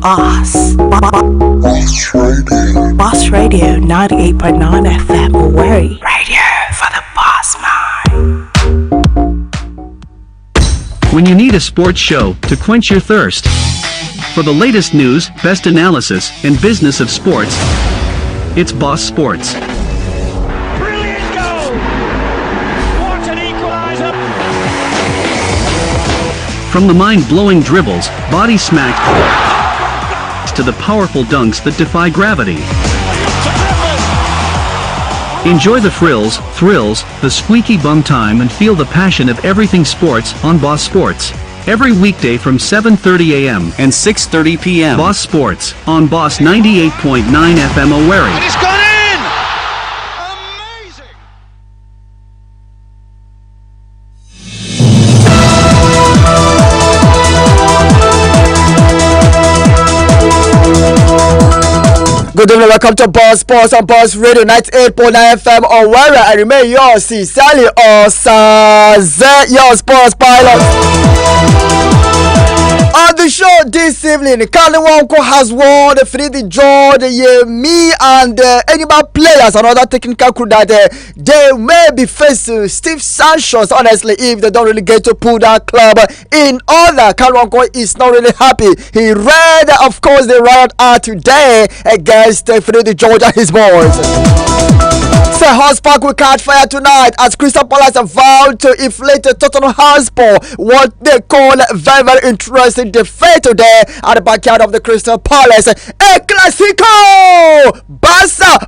Boss. Boss Radio 98.9 FM Owerri. Radio for the boss mind. When you need a sports show to quench your thirst. For the latest news, best analysis, and business of sports, it's Boss Sports. Brilliant goal! What an equaliser! From the mind-blowing dribbles, body smack, to the powerful dunks that defy gravity. Enjoy the thrills, the squeaky bum time, and feel the passion of everything sports on Boss Sports. Every weekday from 7:30 a.m. and 6:30 p.m. Boss Sports on Boss 98.9 FM Owerri. And it's gone in! Amazing! Good evening, welcome to Boss Sports on Boss Radio 98.9 FM Owerri. I remain yours, sincerely, Osaze, your sports pilot. On the show this evening, Kaliwanko has won the Fridi George, me and animal players and other technical crew that they may be facing stiff sanctions, honestly, if they don't really get to pull that club in order. Kaliwanko is not really happy. He read, of course, the riot out today against Fridi George and his boys. So Hotspur will catch fire tonight as Crystal Palace are vowed to inflate Tottenham Hotspur, what they call very, very interesting defeat today at the backyard of the Crystal Palace. A Clasico! Barca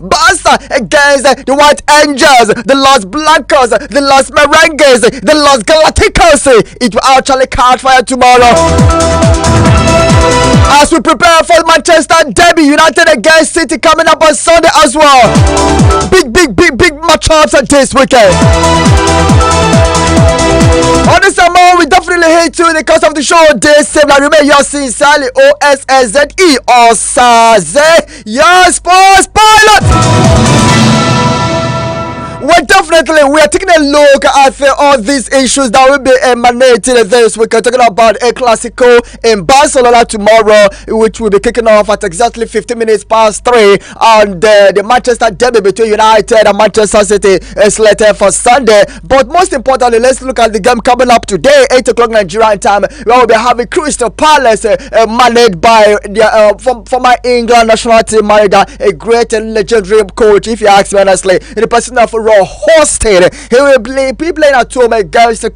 against the White Angels, the Los Blancos, the Los Merengues, the Los Galacticos. It will actually catch fire tomorrow. As we prepare for Manchester Derby, United against City coming up on Sunday as well. Big matchups this weekend. On this summer, we definitely hate you in the course of the show. This evening, remain yours sincerely, Osaze, Osaze, your sports pilot. We are taking a look at all these issues that will be emanating this week. We're talking about a Clasico in Barcelona tomorrow, which will be kicking off at exactly 15 minutes past 3. And the Manchester Derby between United and Manchester City is slated for Sunday. But most importantly, let's look at the game coming up today, 8 o'clock Nigerian time, where we'll be having Crystal Palace managed by the former England national team manager, a great and legendary coach, if you ask me honestly, in the person of hosted. He will be playing at home against the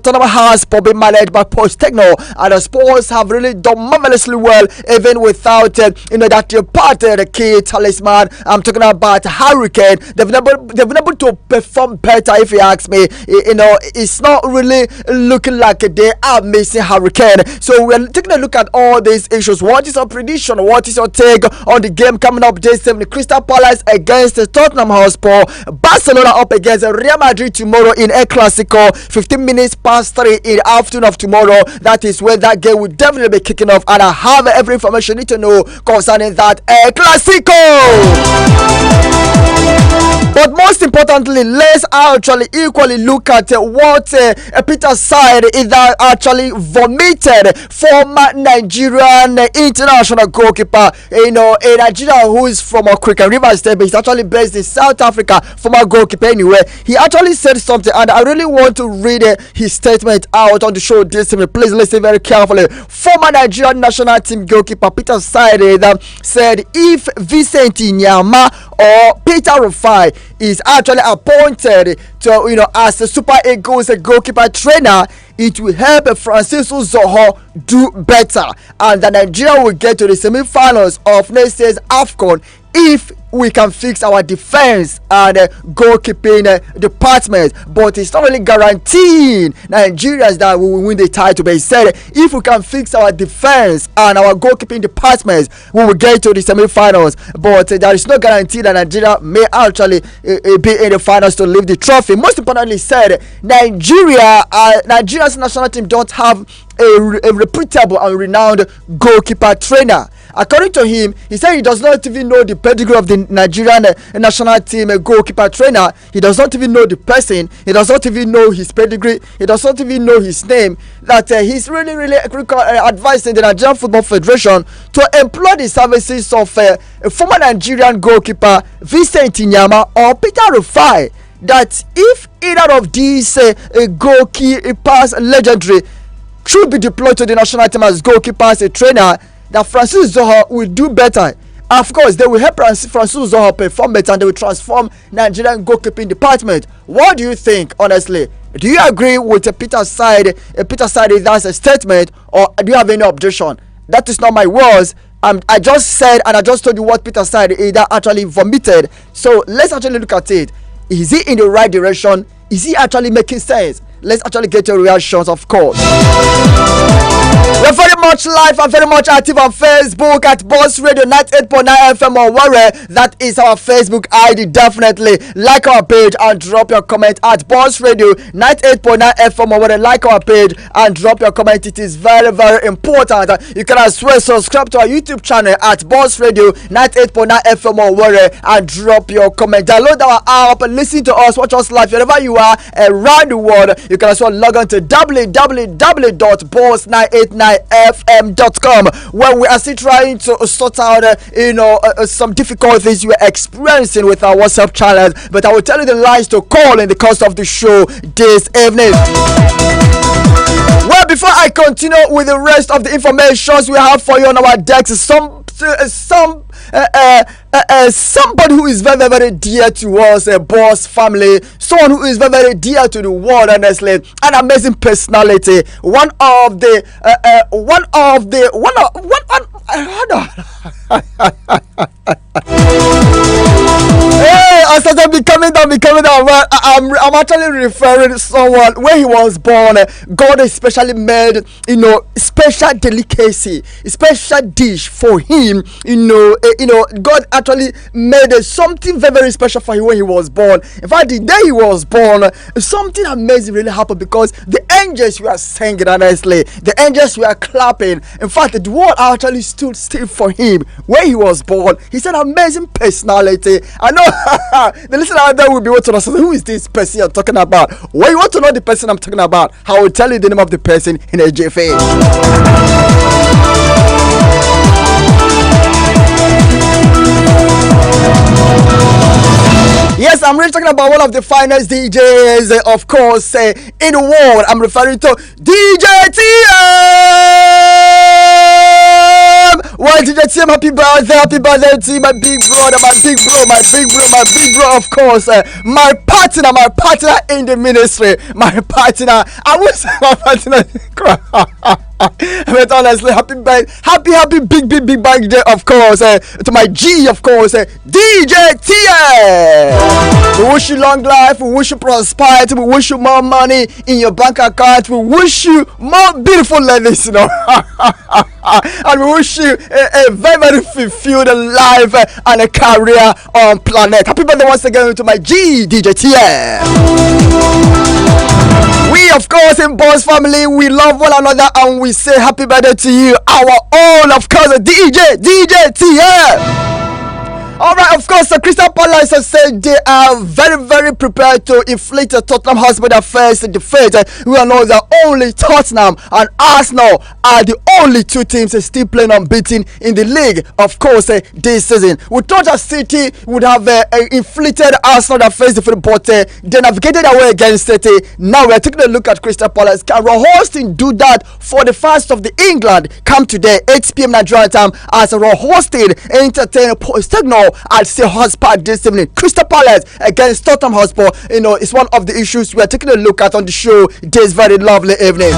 Tottenham Hotspur, be managed by Pochettino, and the Spurs have really done marvelously well, even without that part of the key talisman. I'm talking about Hurricane. They've been able to perform better, if you ask me. It's not really looking like they are missing Hurricane. So we're taking a look at all these issues. What is your prediction? What is your take on the game coming up this evening? Crystal Palace against the Tottenham Hotspur, Barcelona up against Real Madrid tomorrow in El Clasico, 15 minutes past 3 in the afternoon of tomorrow. That is when that game will definitely be kicking off, and I have every information you need to know concerning that El Clasico. But most importantly, let's actually equally look at what Peter side is that actually vomited former Nigerian international goalkeeper, a Nigerian who is from Cricket River State, but he's actually based in South Africa, former goalkeeper anyway. He actually said something, and I really want to read his statement out on the show this evening. Please listen very carefully. Former Nigerian national team goalkeeper Peter Side said if Vincent Nyama or Peter Rufai is actually appointed to as the Super Eagles goalkeeper trainer, it will help Francisco Zoho do better, and that Nigeria will get to the semi-finals of next year's AFCON if we can fix our defense and goalkeeping department. But it's not really guaranteeing Nigerians that we will win the title. But he said if we can fix our defense and our goalkeeping departments, we will get to the semi-finals. But there is no guarantee that Nigeria may actually be in the finals to lift the trophy. Most importantly, he said Nigeria's national team don't have a reputable and renowned goalkeeper trainer. According to him, he said he does not even know the pedigree of the Nigerian national team goalkeeper trainer. He does not even know the person. He does not even know his pedigree. He does not even know his name. That he's really advising the Nigerian Football Federation to employ the services of a former Nigerian goalkeeper Vincent Inyama or Peter Rufai. That if either of these goalkeepers legendary should be deployed to the national team as goalkeepers, a trainer, that Francis Zoho will do better. Of course, they will help Francis Zoho perform better and they will transform Nigerian goalkeeping department. What do you think, honestly? Do you agree with Peter's side? Peter's side, that's a statement, or do you have any objection? That is not my words. I just said and I just told you what Peter said. That actually vomited. So let's actually look at it. Is he in the right direction? Is he actually making sense? Let's actually get your reactions, of course. We're very much live and very much active on Facebook at Boss Radio 98.9 FM Owerri. That is our Facebook ID. Definitely like our page and drop your comment at Boss Radio 98.9 FM Owerri. Like our page and drop your comment. It is very important. You can as well subscribe to our YouTube channel at Boss Radio 98.9 FM Owerri and drop your comment. Download our app, listen to us, watch us live wherever you are around the world. You can as well log on to www.boss989fm.com, where we are still trying to sort out some difficulties you are experiencing with our WhatsApp channels. But I will tell you the lines to call in the course of the show this evening. Well, before I continue with the rest of the information we have for you on our decks, somebody who is very dear to us, a boss family, someone who is very dear to the world, honestly, an amazing personality, one of the hey, I started becoming down. Well, I'm actually referring to someone where he was born. God especially made, special delicacy, special dish for him. God actually made something very special for him when he was born. In fact, the day he was born, something amazing really happened because the angels were singing, honestly. The angels were clapping. In fact, the world actually stood still for him when he was born. He's an amazing personality. I know the listener out there will be wanting to know, who is this person you're talking about? When you want to know the person I'm talking about, I will tell you the name of the person in a JFA. Yes, I'm really talking about one of the finest DJs, of course, in the world. I'm referring to DJ TM. Well, DJ TM, happy birthday to my big brother, my big bro, of course. My partner in the ministry, my partner. I will say my partner. But honestly, happy big birthday, of course, to my G, of course, DJ TM. We wish you long life, we wish you prosperity, we wish you more money in your bank account, we wish you more beautiful ladies, and we wish you a very fulfilled life and a career on planet. Happy birthday once again to my G, DJ TM. We, of course, in Boss family, we love one another and we say happy birthday to you, our own, of course, DJ TM. Alright, of course, the Crystal Palace has said they are very prepared to inflict the Tottenham Hotspur their first defeat. We all know that only Tottenham and Arsenal are the only two teams still playing unbeaten in the league, of course, this season. We thought that City would have inflicted Arsenal their first defeat, but they navigated their way against City. Now we are taking a look at Crystal Palace. Can Roy Hodgson do that for the first of the England? Come today, 8 p.m. Nigerian time, as Roy Hodgson entertain Signal at Steel Hotspur this evening. Crystal Palace against Tottenham Hotspur, it's one of the issues we are taking a look at on the show this very lovely evening.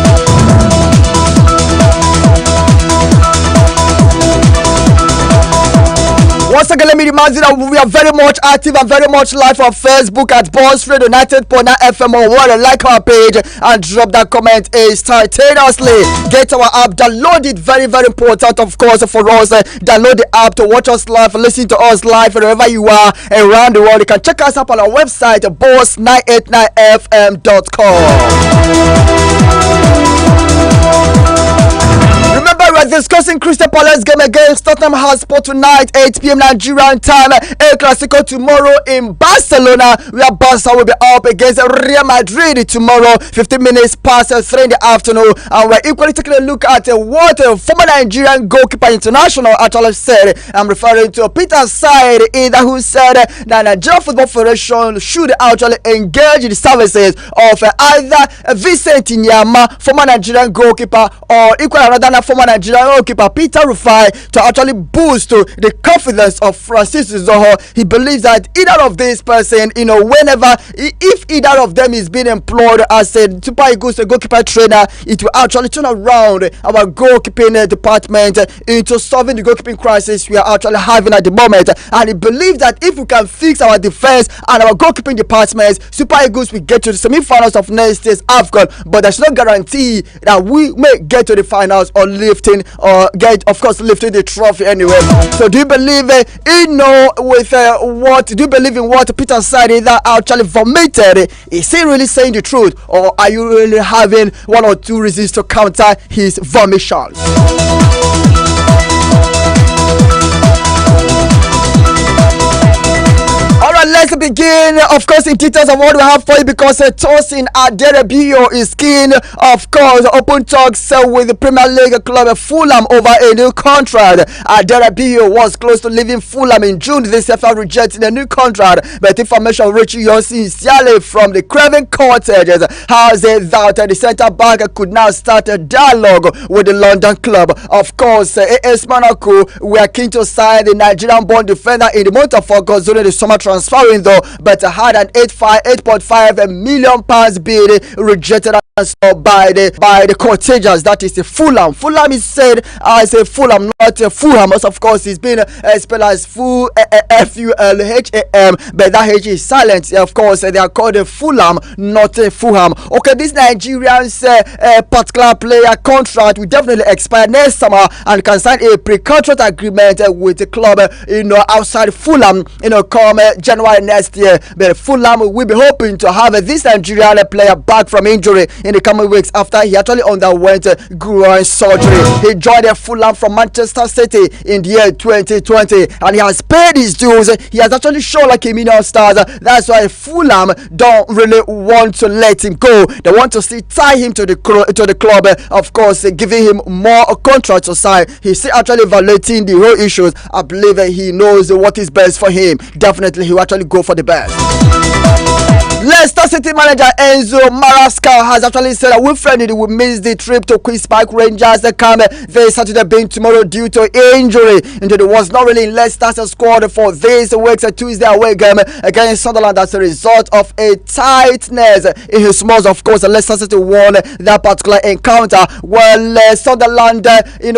Once again, let me remind you that we are very much active and very much live on Facebook at Boss Radio 98.9 FM or what, like our page and drop that comment instantaneously. Get our app, download it, very important, of course, for us. Download the app to watch us live, listen to us live wherever you are around the world. You can check us up on our website, boss989fm.com. Remember, we're discussing Crystal Palace game against Tottenham Hotspur tonight, 8 p.m. Nigerian time. El Clasico tomorrow in Barcelona, where Barca will be up against Real Madrid tomorrow, 15 minutes past 3 in the afternoon. And we're equally taking a look at what former Nigerian goalkeeper international actually said. I'm referring to Peter Side, who said that Nigeria Football Federation should actually engage in the services of either Vincent Nyama, former Nigerian goalkeeper, or equal another former Nigerian goalkeeper Peter Rufai, to actually boost the confidence of Francis Zoho. He believes that either of these person, whenever, if either of them is being employed as a Super Eagles goalkeeper trainer, it will actually turn around our goalkeeping department into solving the goalkeeping crisis we are actually having at the moment. And he believes that if we can fix our defense and our goalkeeping departments, Super Eagles will get to the semi-finals of next year's AFCON. But there's no guarantee that we may get to the finals or lifting the trophy anyway. So do you believe do you believe in what Peter said that actually vomited? Is he really saying the truth, or are you really having one or two reasons to counter his vomitions? Let's begin, of course, in details of what we have for you, because Tosin Aderebio is keen, of course, open talks with the Premier League club Fulham over a new contract. Aderebio was close to leaving Fulham in June this year, rejecting a new contract, but information reaching us sincerely from the Craven Cottages has it that the centre back could now start a dialogue with the London club. Of course, AS Monaco were keen to sign the Nigerian-born defender in the month of August during the summer transfer window, but had an £8.5 million bid rejected by the Cottages. That is the Fulham. Fulham is said as a Fulham, not a Fulham. Of course, it's been spelled as Fulham, but that H is silent. Of course, they are called a Fulham, not a Fulham. Okay, this Nigerian's particular player contract will definitely expire next summer and can sign a pre-contract agreement with the club, outside Fulham, come January next year. But Fulham will be hoping to have this Nigerian player back from injury in the coming weeks after he actually underwent groin surgery. He joined Fulham from Manchester City in the year 2020, and he has paid his dues. He has actually shown like a million stars. That's why Fulham don't really want to let him go. They want to still tie him to the club, of course, giving him more contract to sign. He's still actually evaluating the whole issues. I believe he knows what is best for him. Definitely, he will actually go for the best. Leicester City manager Enzo Maresca has actually said that Wilfred will miss the trip to Queen's Park Rangers come this Saturday being tomorrow due to injury. Indeed, it was not really in Leicester's squad for this week's Tuesday away game against Sunderland as a result of a tightness in his muscle. Of course, Leicester City won that particular encounter. Well, Sunderland,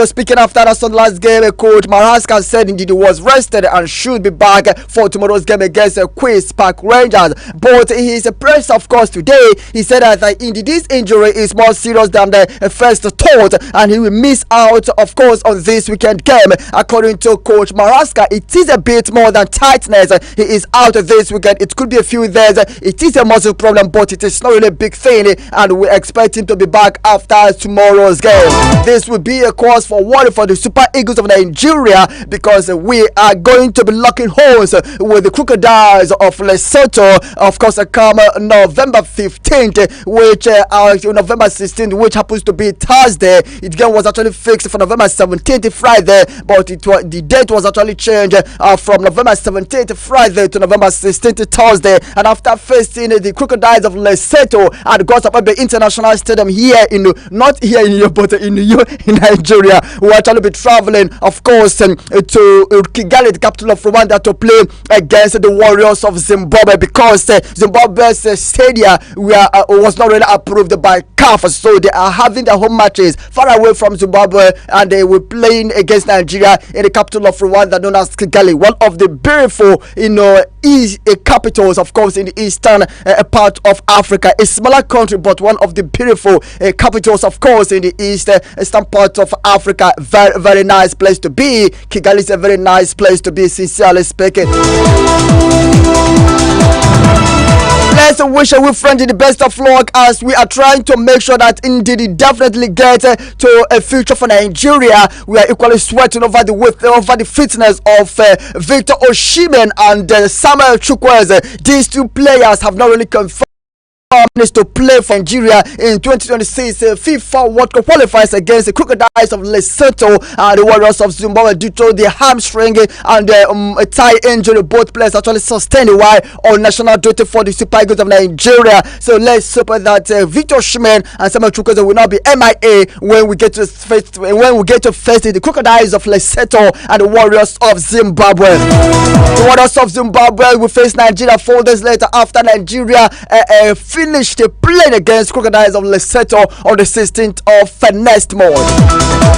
speaking after the Sunderland's game, coach Maresca said indeed he was rested and should be back for tomorrow's game against Queen's Park Rangers. But his press, of course, today he said that indeed this injury is more serious than the first thought, and he will miss out, of course, on this weekend game. According to coach Maresca, it is a bit more than tightness. He is out this weekend. It could be a few days. It is a muscle problem, but it is not really a big thing, and we expect him to be back after tomorrow's game. This will be a cause for worry for the Super Eagles of Nigeria, because we are going to be locking horns with the Crocodiles of Lesotho, of course, come November 15th, which November 16th, which happens to be Thursday. The game was actually fixed for November 17th, Friday, but the date was actually changed from November 17th, Friday, to November 16th, Thursday. And after facing the Crocodiles of Lesotho at Gosapabe International Stadium here not here in Europe, but in Nigeria, we'll actually be traveling, of course, to Kigali, the capital of Rwanda, to play against the Warriors of Zimbabwe, because Zimbabwe's stadium was not really approved by CAF, so they are having their home matches far away from Zimbabwe, and they will playing against Nigeria in the capital of Rwanda, known as Kigali, one of the beautiful capitals, of course, in the eastern part of Africa. A smaller country, but one of the beautiful capitals, of course, in the eastern part of Africa. Very, very nice place to be. Kigali is a very nice place to be, sincerely speaking. let's wish our friend the best of luck as we are trying to make sure that indeed he definitely get to a future for Nigeria. We are equally sweating over the fitness of Victor Osimhen and Samuel Chukwueze. These two players have not really confirmed to play for Nigeria in 2026 FIFA World Cup qualifiers against the Crocodiles of Lesotho and the Warriors of Zimbabwe due to the hamstring and a thigh injury. Both players actually sustained while on national duty for the Super Eagles of Nigeria. So let's hope that Victor Osimhen and Samuel Chukwueze will not be MIA when we get to face the Crocodiles of Lesotho and the Warriors of Zimbabwe. The Warriors of Zimbabwe will face Nigeria 4 days later after Nigeria finished playing against Crocodiles of Lesotho on the 16th of next month.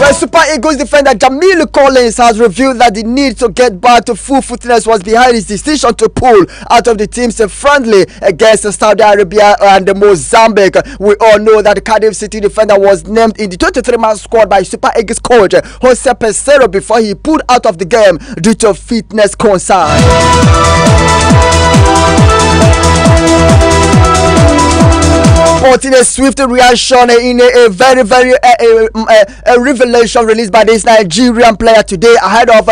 Well, Super Eagles defender Jamil Collins has revealed that the need to get back to full fitness was behind his decision to pull out of the team's friendly against Saudi Arabia and Mozambique. We all know that the Cardiff City defender was named in the 23-man squad by Super Eagles coach Jose Peseiro before he pulled out of the game due to fitness concerns. But in a swift reaction, in a very revelation released by this Nigerian player today ahead of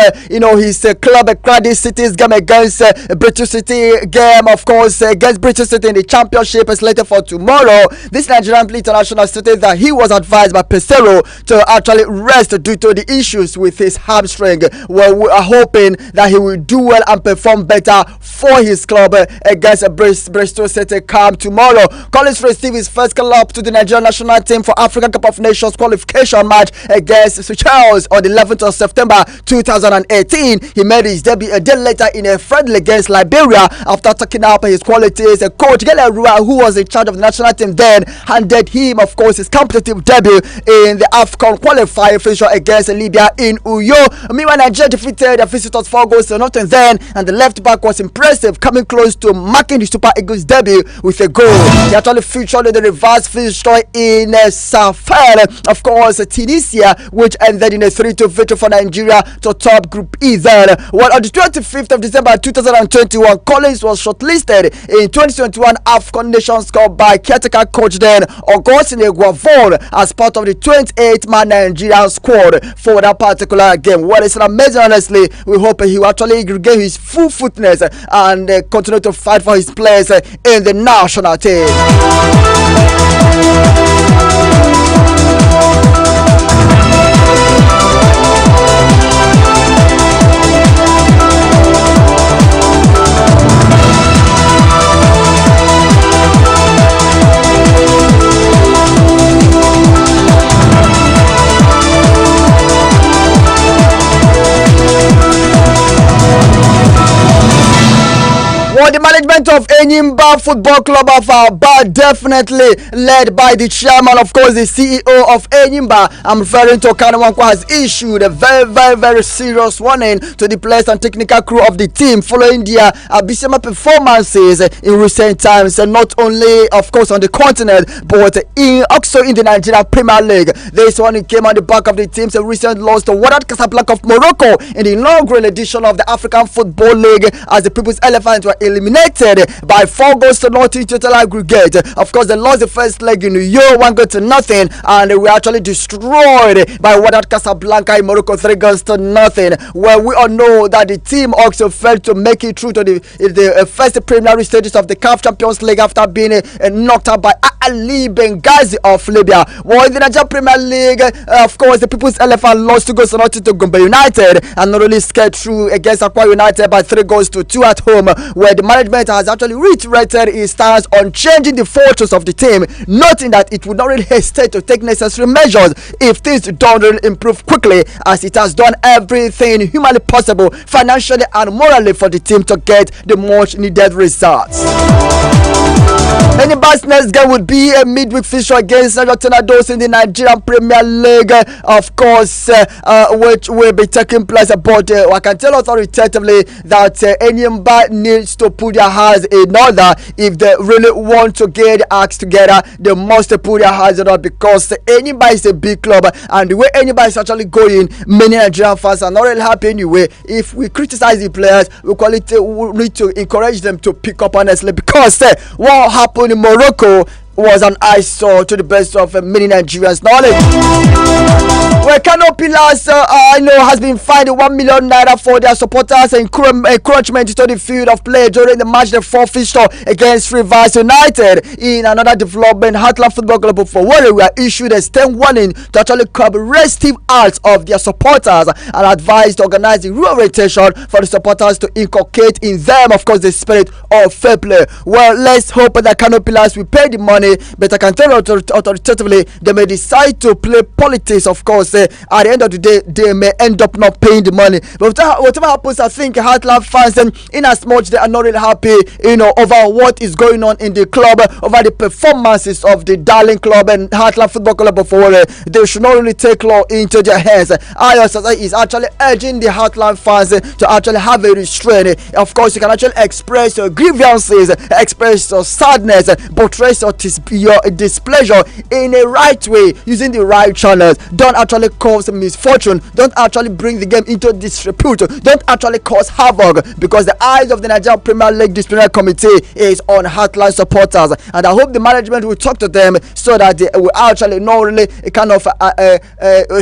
his club Cardiff City's game against British City game, of course, against British City in the championship is slated for tomorrow. This Nigerian international stated that he was advised by Peseiro to actually rest due to the issues with his hamstring. Well, we are hoping that he will do well and perform better for his club against Bristol City come tomorrow. Collins received his first call up to the Nigerian national team for African Cup of Nations qualification match against Seychelles on the 11th of September 2018. He made his debut a day later in a friendly against Liberia after talking up his qualities. Coach Gele Rua, who was in charge of the national team then, handed him, of course, his competitive debut in the AFCON qualifying fixture against Libya in Uyo. Meanwhile, Nigeria defeated the visitors 4 goals to nothing then, and the left back was impressive, coming close to marking the Super Eagles debut with a goal. He actually featured in the reverse fixture in Safel, of course, Tunisia, which ended in a 3-2 victory for Nigeria to top Group E then. Well, on the 25th of December 2021, Collins was shortlisted in 2021 AFCON Nations Cup by caretaker coach then Augustine Guavon as part of the 28-man Nigerian squad for that particular game. Well, it's amazing, honestly. We hope he will actually regain his full fitness and continue to fight for his place in the national team. Well, the management of Enyimba Football Club of Aba, definitely led by the chairman, of course, the CEO of Enyimba, I'm referring to Kanawankwa, has issued a very serious warning to the players and technical crew of the team following their abysmal performances in recent times, and not only, of course, on the continent, but also in the Nigeria Premier League. This one came on the back of the team's recent loss to Wydad Casablanca of Morocco in the inaugural edition of the African Football League, as the People's Elephants were eliminated by 4 goals to nothing total aggregate. Of course, they lost the first leg in New York, 1 goal to nothing, and they were actually destroyed by Wydad Casablanca in Morocco, 3 goals to nothing. Well, we all know that the team also failed to make it through to the first preliminary stages of the CAF Champions League after being knocked out by Ali Benghazi of Libya. Well, in the Nigeria Premier League, of course, the People's Elephant lost 2 goals to nothing to Gombe United and not really scared through against Akwa United by 3 goals to 2 at home, where the management has actually reiterated its stance on changing the fortunes of the team, noting that it would not really hesitate to take necessary measures if things don't really improve quickly, as it has done everything humanly possible financially and morally for the team to get the much needed results. Anybody's next game would be a midweek fixture against Niger Tornadoes in the Nigerian Premier League, of course, which will be taking place. But I can tell authoritatively that anybody needs to put their hands in order if they really want to get the acts together. They must put their hands in order, because anybody is a big club, and the way anybody is actually going, many Nigerian fans are not really happy anyway. If we criticize the players, we need to encourage them to pick up honestly, because what happened in Morocco was an eyesore to the best of many Nigerians' knowledge. Where Kano Pillars, I know, has been fined 1 million naira for their supporters' encroachment into the field of play during the match, the fourth fixture against Rivers United. In another development, Heartland Football Club of Owerri were issued a stern warning to actually curb restive acts of their supporters and advised to organize the reorientation for the supporters to inculcate in them, of course, the spirit of fair play. Well, let's hope that Kano Pillars will pay the money, but I can tell authoritatively they may decide to play politics, of course. At the end of the day, they may end up not paying the money. But whatever happens, I think Heartland fans, in as much they are not really happy, over what is going on in the club, over the performances of the darling club and Heartland Football Club of Owerri, they should not really take law into their hands. Osaze is actually urging the Heartland fans to actually have a restraint. Of course, you can actually express your grievances, express your sadness, portray your displeasure in a right way, using the right channels. Don't actually cause misfortune. Don't actually bring the game into disrepute. Don't actually cause havoc, because the eyes of the Nigerian Premier League Disciplinary Committee is on Heartland supporters, and I hope the management will talk to them so that they will actually not really kind of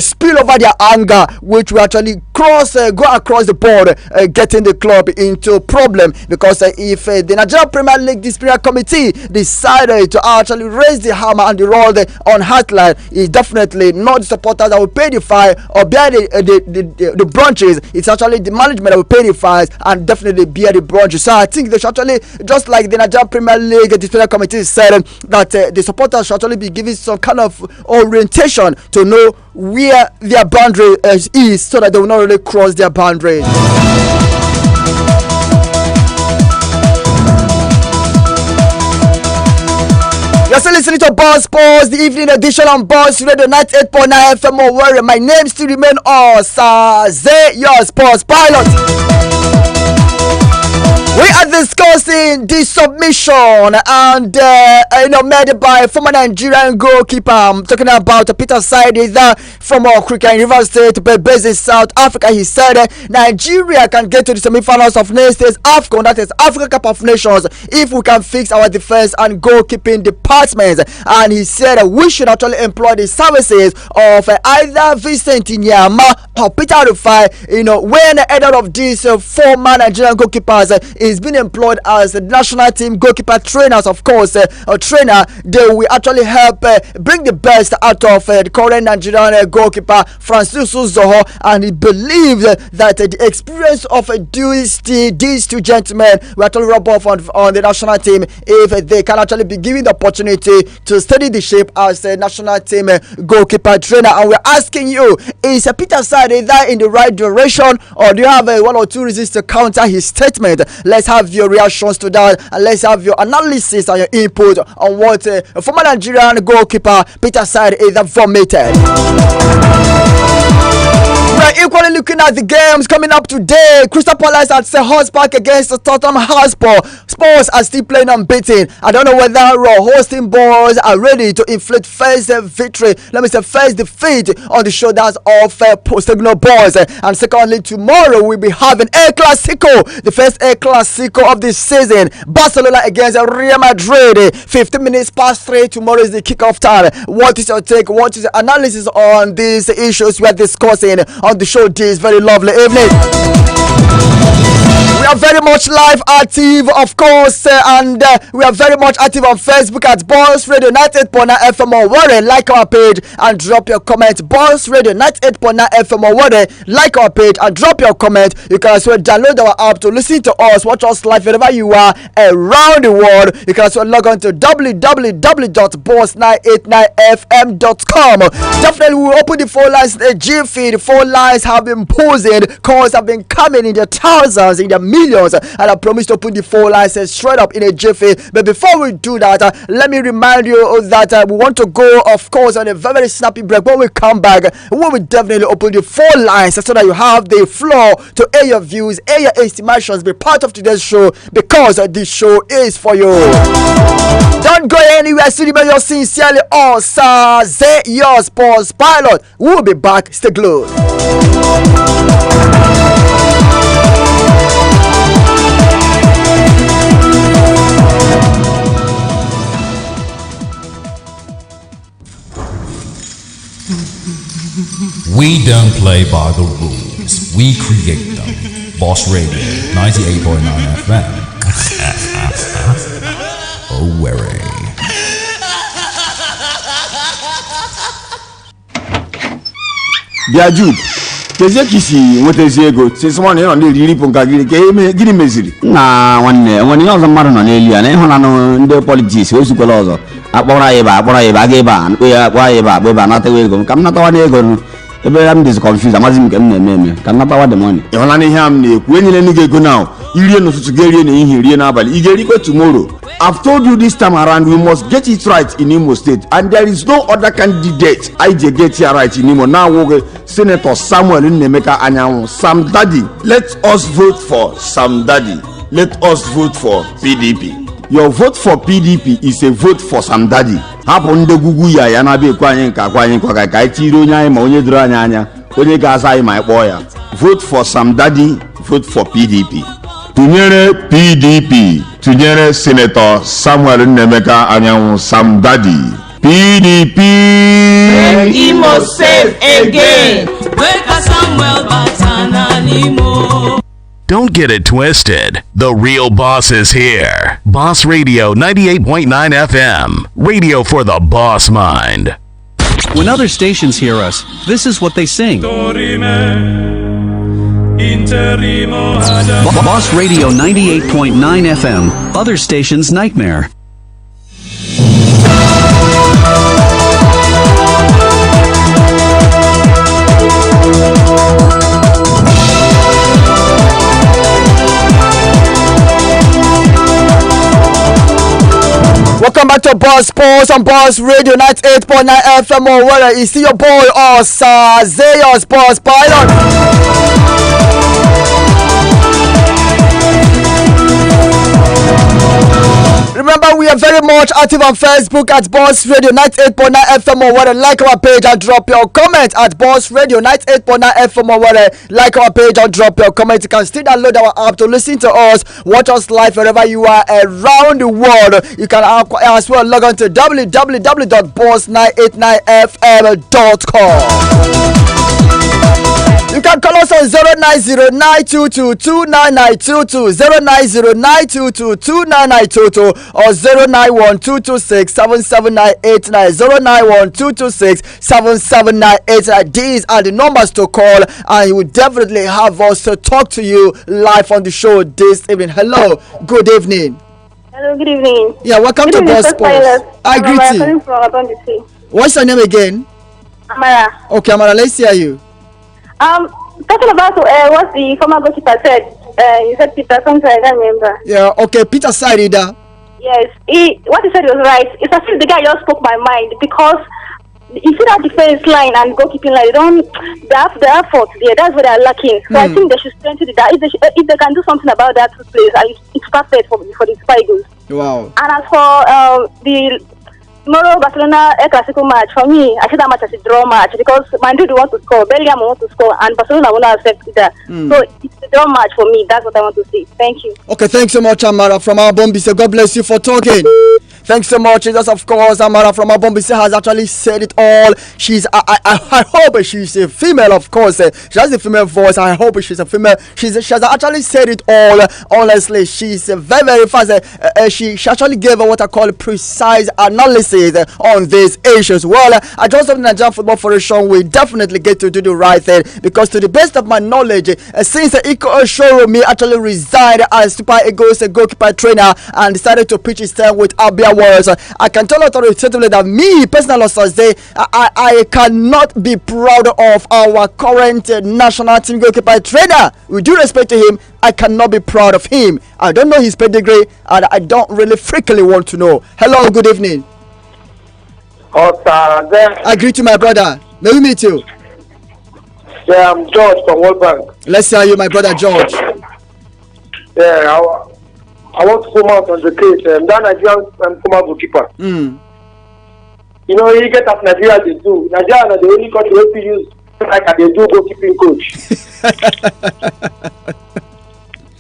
spill over their anger, which will actually go across the board, getting the club into problem. Because if the Nigerian Premier League Disciplinary Committee decided to actually raise the hammer and the rod on Heartland, it's definitely not the supporters that will pay the fine or bear the branches. It's actually the management that will pay the fines and definitely bear the branches. So I think they should actually, just like the Nigerian Premier League Disciplinary Committee said, that the supporters should actually be given some kind of orientation to know where their boundary is, so that they will not really cross their boundaries. You're still listening to Buzz Sports, the evening edition on Buzz Radio 98.9 FM Owerri. My name still remains Osaze, your sports pilot. We are discussing the submission and made by former Nigerian goalkeeper. I'm talking about Peter Saidi, from Cricket River State, based in South Africa. He said Nigeria can get to the semi-finals of next year's AFCON, that is Africa Cup of Nations, if we can fix our defense and goalkeeping departments. And he said we should actually employ the services of either Vincent Inyama or Peter Rufai. When either of these former Nigerian goalkeepers is being employed as national team goalkeeper trainers, of course, a trainer, they will actually help bring the best out of the current Nigerian goalkeeper Francis Zoho. And he believes that the experience of these two gentlemen will actually rub off on the national team if they can actually be given the opportunity to study the shape as a national team goalkeeper trainer. And we're asking you, is Peter Saidi there in the right direction, or do you have one or two reasons to counter his statement? Let's have your reactions to that, and let's have your analysis and your input on what former Nigerian goalkeeper Peter Saidi is vomited. We're equally looking at the games coming up today. Crystal Palace at Selhurst Park against Tottenham Hotspur. Spurs are still playing unbeaten. I don't know whether hosting boys are ready to inflict first first defeat on the shoulders of Postecoglou boys. And secondly, tomorrow we'll be having El Clasico, the first El Clasico of this season. Barcelona against Real Madrid. 15 minutes past 3. Tomorrow is the kickoff time. What is your take? What is your analysis on these issues we are discussing on the show this very lovely evening? We are very much live active, of course, and we are very much active on Facebook at Buzz Radio 98.9 FM Owerri. Like our page and drop your comment. Buzz Radio 98.9 FM Owerri. Like our page and drop your comment. You can as well download our app to listen to us, watch us live wherever you are around the world. You can as well log on to www.buzz989fm.com. Definitely we will open the phone lines in the G feed. The phone lines have been posing, calls have been coming in the thousands, in the millions. And I promise to put the phone lines straight up in a jiffy. But before we do that, let me remind you that we want to go, of course, on a very, very snappy break. When we come back, we will definitely open the phone lines so that you have the floor to air your views, air your estimations, be part of today's show, because this show is for you. Don't go anywhere. See you sincerely. Osaze, your sports pilot. We'll be back. Stay glued. We don't play by the rules. We create them. Boss Radio, 98.9 FM. Owerri. Dear Jude, kezie kisi nwetezi ego since one on the riri ponka gini meziri na nwanne ọzọ mmadụ nọ n'elu ya na ịhụnanụ ndị politiks ozukwala ọzọ akpọrọ ya ebe aga ebe a nkpe ya akpọ ya ebe a natawa ego ka m natawa n'ego ebe ya m dịzi confused amazi m nke m na-eme ka m natawa the money. ịhụla ihe a m na-ekwu enyere nụ gị ego now irie n'ụtụtụ ga-erie n'ehihie rie n'abalị ị ga-erikwe tomorrow. I've told you this time around we must get it right in Imo State, and there is no other candidate I get here right in Imo. Now Senator Samuel Nnemeka Anyanwụ, Sam Daddy. Let us vote for Sam Daddy. Let us vote for PDP. Your vote for PDP is a vote for Sam Daddy. Hapụ ndị gugwu ya na-abịa ekwe anyị nke akwa anyị nkwa ka anyị tiri onye anyị ma onye doro anyị anya onye ga-aza anyị ma ịkpọọ ya. Vote for Sam Daddy, vote for PDP. Tụnyere PDP, tụnyere Senator Samuel Nnemeka Anyanwụ, Sam Daddy. PDP. Imo safe again. Samuel Batananimo. Don't get it twisted. The real boss is here. Boss Radio 98.9 FM. Radio for the boss mind. When other stations hear us, this is what they sing. Boss Radio 98.9 FM. Other stations' nightmare. Welcome back to Boss Sports on Boss Radio 98.9 FM. Owerri. You see your boy Osaze, your sports pilot. Remember, we are very much active on Facebook at Boss Radio 98.9 FM Owerri. Like our page and drop your comment at Boss Radio 98.9 FM Owerri. Like our page and drop your comment. You can still download our app to listen to us, watch us live wherever you are around the world. You can as well log on to www.boss989fm.com. You can call us on 09092229922, 09092229922, or 09122677989, 09122677989. These are the numbers to call, and you will definitely have us to talk to you live on the show this evening. Hello, good evening. Hello, good evening. Yeah, welcome to Boss Sports. I greet you. What's your name again? Amara. Okay, Amara, let's hear you. Talking about what the former goalkeeper said, he said Peter something I don't remember. Yeah, okay, Peter Saida. Yes, what he said was right. It's as if the guy just spoke my mind, because you see that defense line and goalkeeping line, they have fault there. That's where they're lacking. So I think they should strengthen that. If they can do something about that place, it's perfect for the Super Eagles. Wow. And as for the tomorrow Barcelona El Clasico match, for me, I see that match as a draw match, because Madrid want to score, Belgium want to score, and Barcelona will not accept that. So it's a draw match for me. That's what I want to see. Thank you. Okay, thanks so much, Amara from our Bombise. God bless you for talking. Thanks so much. That's of course Amara from our Bombise has actually said it all. I hope she's a female, of course. She has a female voice. I hope she's a female. She has actually said it all. Honestly, she's very, very fast. She actually gave what I call precise analysis on these issues. Well, I just of the Nigerian Football Federation, we definitely get to do the right thing, because to the best of my knowledge, since Iko Oshoromi actually resigned as Super Eagles goalkeeper trainer and decided to pitch his time with Abia words, I can tell authoritatively that me, personal Osaze, I cannot be proud of our current national team goalkeeper trainer. With due respect to him, I cannot be proud of him. I don't know his pedigree, and I don't really frequently want to know. Hello, good evening. Osaze. I greet you, my brother. May we meet you? Yeah, I'm George from World Bank. Let's hear you, my brother George. Yeah, I want to come out on the case. That Nigerian former goalkeeper. You know, you get as Nigeria they do. Nigeria is the only country where we use like they do goalkeeping coach.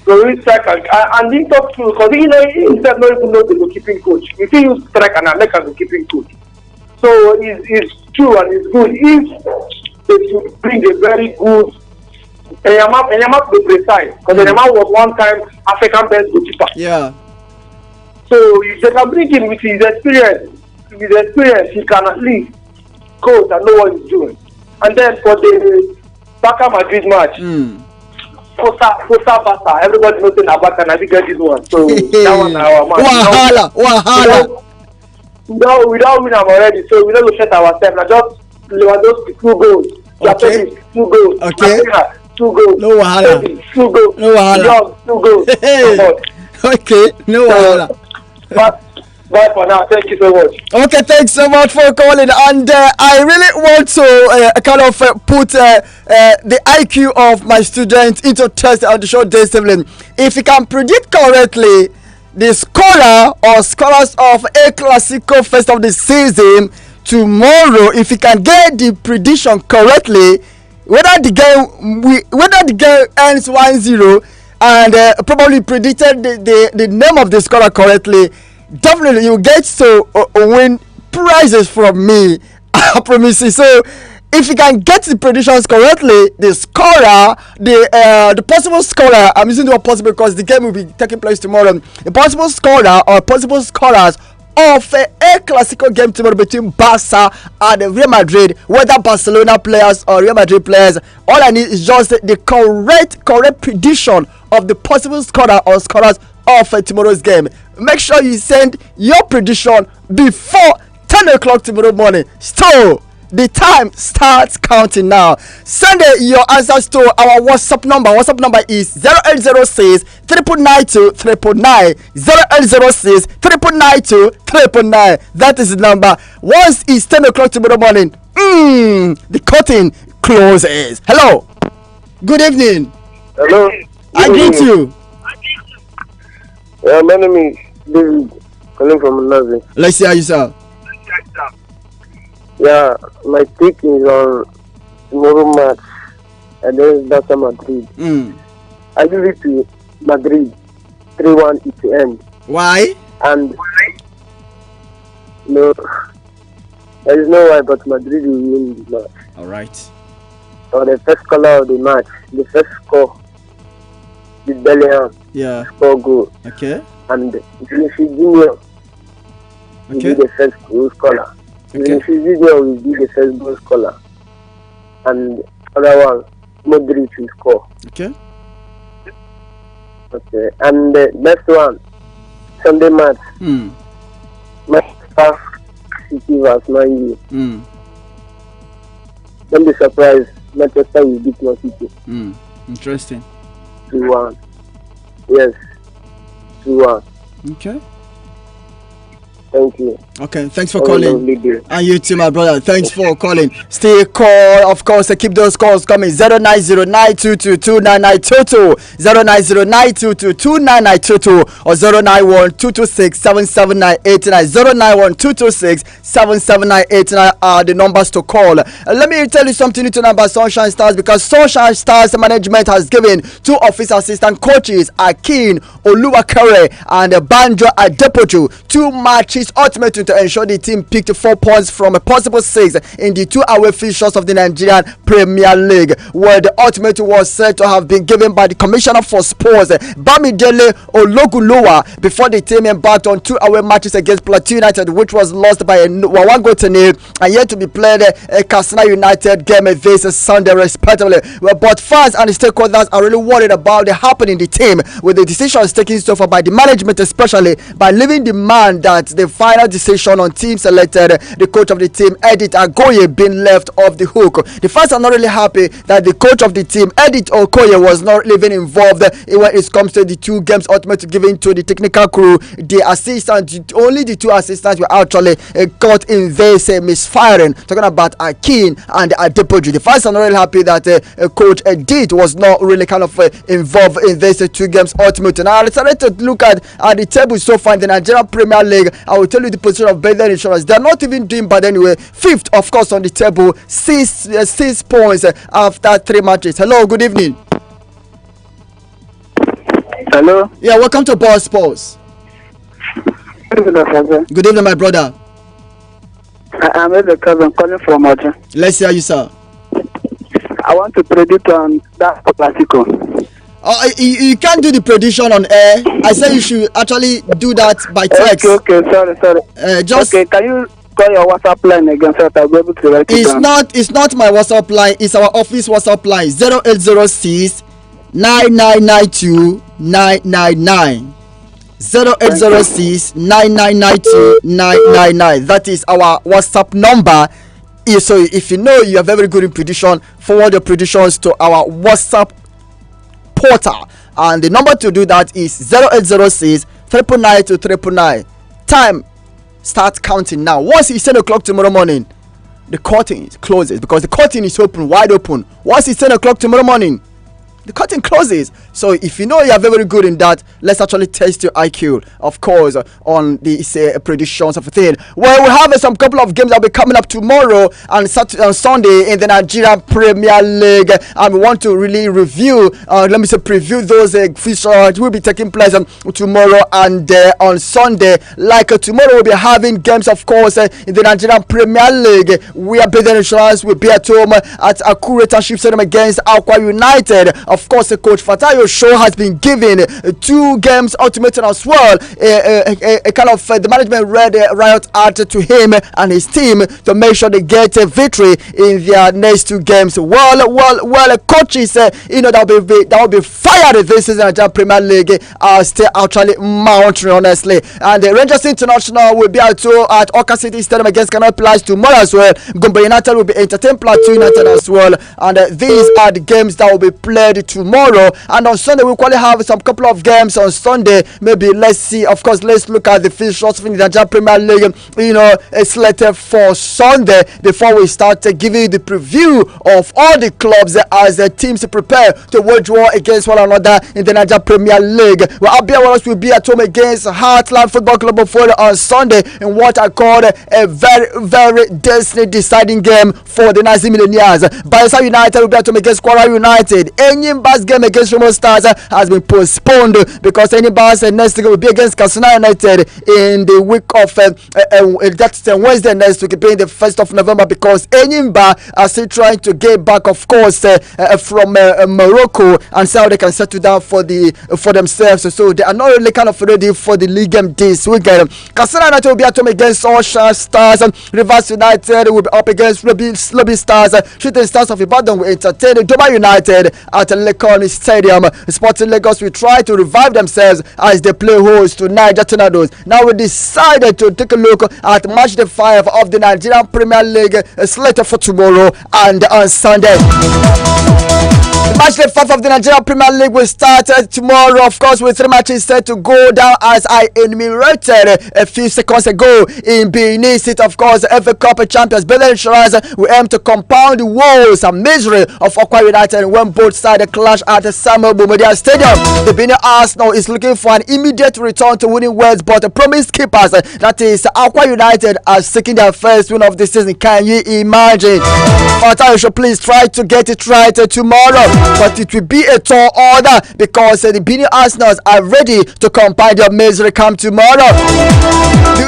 So we strike and he talk true because you know he himself not even know the goalkeeping coach. If he use strike and make a goalkeeping coach. So it's true and it's good. If they should bring a very good Enyama to be precise, because Enyama was one time African best goalkeeper. Yeah. So if they can bring him with his experience, he can at least coach and know what he's doing. And then for the Barca Madrid match, Costa Bata, everybody knows in Abaka and I think get this one. So that one our match. Wahala. We don't win them already, so we don't go set ourselves. Now just Lewandowski 2 goals. Okay. 2 goals. Okay. 2 goals. No wahala. 2 goals. No wahala. 2 goals. Okay. No wahala. Bye for now. Thank you so much. Okay, thanks so much for calling. And I really want to kind of put the IQ of my students into test on the show this evening. If you can predict correctly the scorer or scorers of a Clasico first of the season tomorrow, if you can get the prediction correctly, whether the game ends 1-0 and probably predicted the name of the scorer correctly, definitely you get to win prizes from me. I promise you. So if you can get the predictions correctly, the scorer, the possible scorer, I'm using the word possible because the game will be taking place tomorrow. The possible scorer or possible scorers of a Clasico game tomorrow between Barca and Real Madrid, whether Barcelona players or Real Madrid players, all I need is just the correct prediction of the possible scorer or scorers of tomorrow's game. Make sure you send your prediction before 10 o'clock tomorrow morning. So the time starts counting now. Send your answers to our WhatsApp number. WhatsApp number is 0806 392 399. 0806 392 399. That is the number. Once it's 10 o'clock tomorrow morning, the curtain closes. Hello. Good evening. Hello. I greet you. My name is David, calling from Osaze. Let's see how you sound. Yeah, my pick is on tomorrow match against Barca Madrid. I give it to Madrid 3-1 at the end. Why? And no, there is no why, but Madrid will win the match. Alright. So the first color of the match, the first score, the Bellingham. Yeah. Score goal. Okay. And Vinicius Junior will be the first goal scorer. Vinicius Junior will be the first goal scorer. And other one, Modric will score. Okay. Okay. And the next one, Sunday match. Manchester City vs Man U. Don't be surprised. Manchester will beat Man City. Interesting. 2-1. Yes. 2-1. Okay. Thank you. Okay, thanks for calling. And you too, my brother. Thanks for calling. Stay call, of course, keep those calls coming. 09092229922, 09092229922, or 09122677989, 09122677989 are the numbers to call. Let me tell you something new to number Sunshine Stars, because Sunshine Stars management has given 2 officer assistant coaches, Akin Oluwakere and Banjo Adepoju, 2 matches ultimately to ensure the team picked 4 points from a possible 6 in the 2 away fixtures of the Nigerian Premier League, where the ultimate was said to have been given by the Commissioner for Sports, Bamidele Ologunlowa, before the team embarked on 2 away matches against Plateau United, which was lost by 1 goal to nil, and yet to be played a Katsina United game this Sunday respectively. But fans and stakeholders are really worried about the happening in the team, with the decisions taken so far by the management, especially by leaving the man that they've final decision on team selected. The coach of the team, Edith Agoye, being left off the hook. The fans are not really happy that the coach of the team, Edith Okoye, was not even involved when it comes to the 2 games ultimately given to the technical crew. The assistants, only the 2 assistants were actually caught in this misfiring. Talking about Akin and Adepoju. The fans are not really happy that coach Edith was not really kind of involved in this 2 games ultimately. Now let's try to look at the table so far in the Nigerian Premier League. I will tell you the position of Bethel Insurance. They are not even doing bad anyway. 5th, of course, on the table, 6 points after 3 matches. Hello, good evening. Hello. Yeah, welcome to Boss Sports. Good evening, my brother. I'm the cousin calling from Oja. Let's hear you, sir. I want to predict on that Clasico. You can't do the prediction on air. I said you should actually do that by text. Okay, sorry. Just okay, can you call your WhatsApp line again so that I'll be able to write it down? It's not my WhatsApp line. It's our office WhatsApp line. 0806 9992 999. 0806 9992 999. That is our WhatsApp number. So if you know you are very good in prediction, forward your predictions to our WhatsApp portal, and the number to do that is 0806 999 to 999. Time start counting now. Once it's 10 o'clock tomorrow morning, the curtain closes, because the curtain is open, wide open. Once it's 10 o'clock tomorrow morning, the curtain closes. So if you know you are very good in that, let's actually test your IQ, of course, on the predictions of a thing. Well, we have some couple of games that will be coming up tomorrow and Sunday in the Nigerian Premier League, and we want to really review, preview those fixtures will be taking place tomorrow and on Sunday. Like tomorrow we'll be having games, of course, in the Nigerian Premier League. We are Bethel Insurance will be at home at Akure Township Stadium against Aqua United. Of course, Coach Fatayo Show has been given 2 games ultimatum as well. A kind of the management read riot out to him and his team to make sure they get a victory in their next 2 games. Well, coaches, that will be fired this season in the Premier League are still actually mounting, honestly. And the Rangers International will be at Oka City Stadium against Canal Pillars tomorrow as well. Gombe United will be entertained Plateau United as well. And these are the games that will be played tomorrow. And on Sunday we'll probably have some couple of games on Sunday. Maybe let's see, of course, let's look at the fixtures in the Nigerian Premier League, slated for Sunday before we start giving you the preview of all the clubs as the teams prepare to wage war against one another in the Nigerian Premier League. Well, Abia Warriors will be at home against Heartland Football Club of Owerri on Sunday in what I call a very, very destiny deciding game for the Nazi Millionaires. Bayelsa United will be at home against Kwara United. Enyimba's game against Remo Stars has been postponed because Enyimba's next game will be against Katsina United in the week of that's Wednesday next week, being the 1st of November, because Enyimba are still trying to get back, of course, from Morocco, and see how they can settle down for themselves. So they are not really kind of ready for the league game this weekend. Katsina United will be at home against Ocean Stars. Rivers United will be up against Lobby Stars. Shooting Stars of Ibadan will entertain Doma United at Lekon Stadium. Sporting Lagos will try to revive themselves as they play host to Niger Tornadoes. Now we decided to take a look at match day 5 of the Nigerian Premier League slated for tomorrow and on Sunday. Match day 5 of the Nigerian Premier League will start tomorrow, of course, with 3 matches set to go down as I enumerated a few seconds ago. In Benin City, of course, FA Cup champions Bethel Insurance will aim to compound the woes and misery of Aqua United when both sides clash at the Samuel Boumediene Stadium. The Benin Arsenal is looking for an immediate return to winning ways, but the promised keepers, that is Aqua United, are seeking their first win of the season. Can you imagine? Fatayo should please try to get it right tomorrow, but it will be a tall order because the Benin Arsenals are ready to compound their misery come tomorrow.